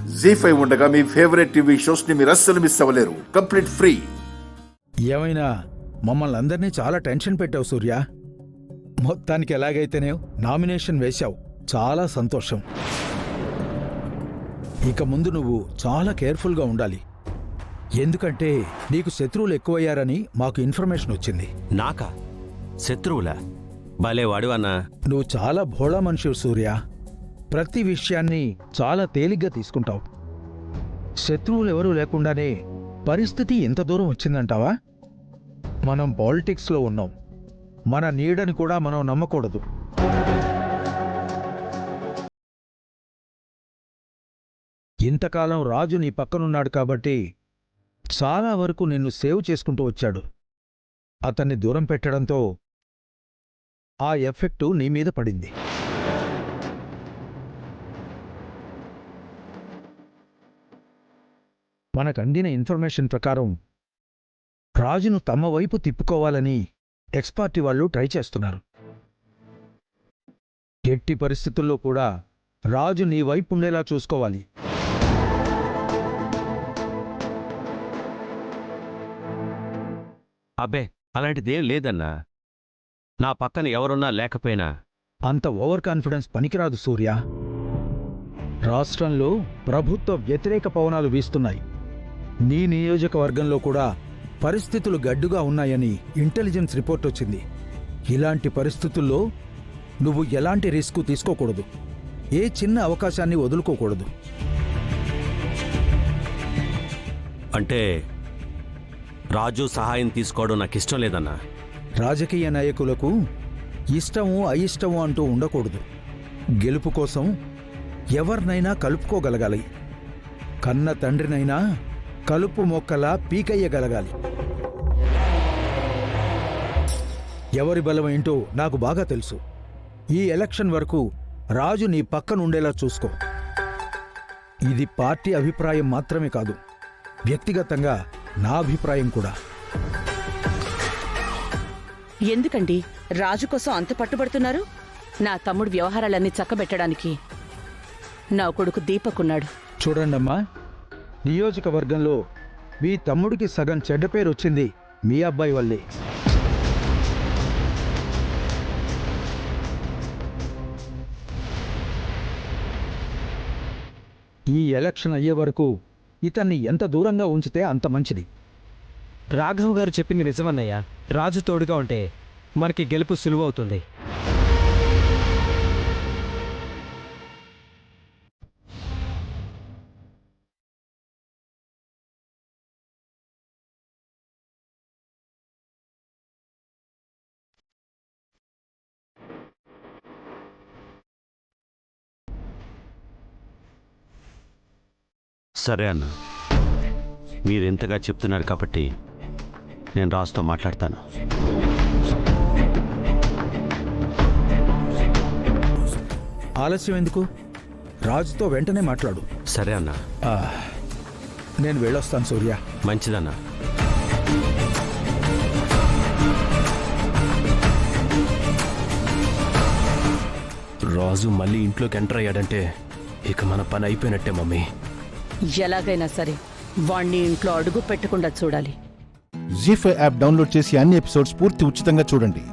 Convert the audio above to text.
జీ5 ఉండగా మీ favourite TV shows ని మీరు అస్సలు మిస్ అవ్వలేరు. Complete free. ఏమైనా మమ్మల్ని అందరినీ చాలా టెన్షన్ పెట్టావు సూర్య. మొత్తానికి ఎలాగైతేనే నామినేషన్ వేశావు, చాలా సంతోషం. ఇక ముందు నువ్వు చాలా కేర్ఫుల్గా ఉండాలి. ఎందుకంటే నీకు శత్రువులు ఎక్కువయ్యారని మాకు ఇన్ఫర్మేషన్ వచ్చింది. నాకా శత్రువులా? భలేవాడు అన్నా. నువ్వు చాలా భోళా మనిషివి సూర్య. ప్రతి విషయాన్ని చాలా తేలిగ్గా తీసుకుంటావు. శత్రువులు ఎవరూ లేకుండానే పరిస్థితి ఎంత దూరం వచ్చిందంటావా? మనం పాలిటిక్స్లో ఉన్నాం. మన నీడని కూడా మనం నమ్మకూడదు. ఇంతకాలం రాజు నీ పక్కనున్నాడు కాబట్టి చాలా వరకు నిన్ను సేవ్ చేసుకుంటూ వచ్చాడు. అతన్ని దూరం పెట్టడంతో ఆ ఎఫెక్టు నీ మీద పడింది. మనకందిన ఇన్ఫర్మేషన్ ప్రకారం రాజును తమ వైపు తిప్పుకోవాలని ఎక్స్పార్టీ వాళ్ళు ట్రై చేస్తున్నారు. ఎట్టి పరిస్థితుల్లో కూడా రాజు నీ వైపు ఉండేలా చూసుకోవాలి. అబ్బే, అలాంటిదేం లేదన్నా. నా పక్కన ఎవరున్నా లేకపోయినా అంత ఓవర్ కాన్ఫిడెన్స్ పనికిరాదు సూర్య. రాష్ట్రంలో ప్రభుత్వ వ్యతిరేక పవనాలు వీస్తున్నాయి. నీ నియోజకవర్గంలో కూడా పరిస్థితులు గడ్డుగా ఉన్నాయని ఇంటెలిజెన్స్ రిపోర్ట్ వచ్చింది. ఇలాంటి పరిస్థితుల్లో నువ్వు ఎలాంటి రిస్క్ తీసుకోకూడదు. ఏ చిన్న అవకాశాన్ని వదులుకోకూడదు. అంటే రాజు సహాయం తీసుకోవడం నాకు ఇష్టం లేదన్నా. రాజకీయ నాయకులకు ఇష్టము అయిష్టము అంటూ ఉండకూడదు. గెలుపు కోసం ఎవరినైనా కలుపుకోగలగాలి. కన్న తండ్రినైనా కలుపు మొక్కలా పీకయ్యగలగాలి. ఎవరి బలం ఏంటో నాకు బాగా తెలుసు. ఈ ఎలక్షన్ వరకు రాజు నీ పక్కనుండేలా చూసుకో. ఇది పార్టీ అభిప్రాయం మాత్రమే కాదు, వ్యక్తిగతంగా నా అభిప్రాయం కూడా. ఎందుకండి రాజు కోసం అంత పట్టుబడుతున్నారు? నా తమ్ముడు వ్యవహారాలన్నీ చక్కబెట్టడానికి నా కొడుకు దీపకున్నాడు. చూడండమ్మా, నియోజకవర్గంలో మీ తమ్ముడికి సగం చెడ్డ పేరు వచ్చింది మీ అబ్బాయి వల్లే. ఈ ఎలక్షన్ అయ్యే వరకు ఇతన్ని ఎంత దూరంగా ఉంచితే అంత మంచిది. రాఘవ్ గారు చెప్పింది నిజమన్నయ్య. రాజు తోడుగా ఉంటే మనకి గెలుపు సులువవుతుంది. సరే అన్న, మీరెంతగా చెప్తున్నారు కాబట్టి నేను రాజుతో మాట్లాడతాను. ఆలస్యం ఎందుకు? రాజుతో వెంటనే మాట్లాడు. సరే అన్న. నేను వెళ్ళొస్తాను సూర్య. మంచిదన్నా. రాజు మళ్ళీ ఇంట్లోకి ఎంటర్ అయ్యాడంటే ఇక మన పని అయిపోయినట్టే మమ్మీ. ఎలాగైనా సరే వాణ్ణి ఇంట్లో అడుగు పెట్టకుండా చూడాలి. జీ5 యాప్ డౌన్లోడ్ చేసి అన్ని ఎపిసోడ్స్ పూర్తి ఉచితంగా చూడండి.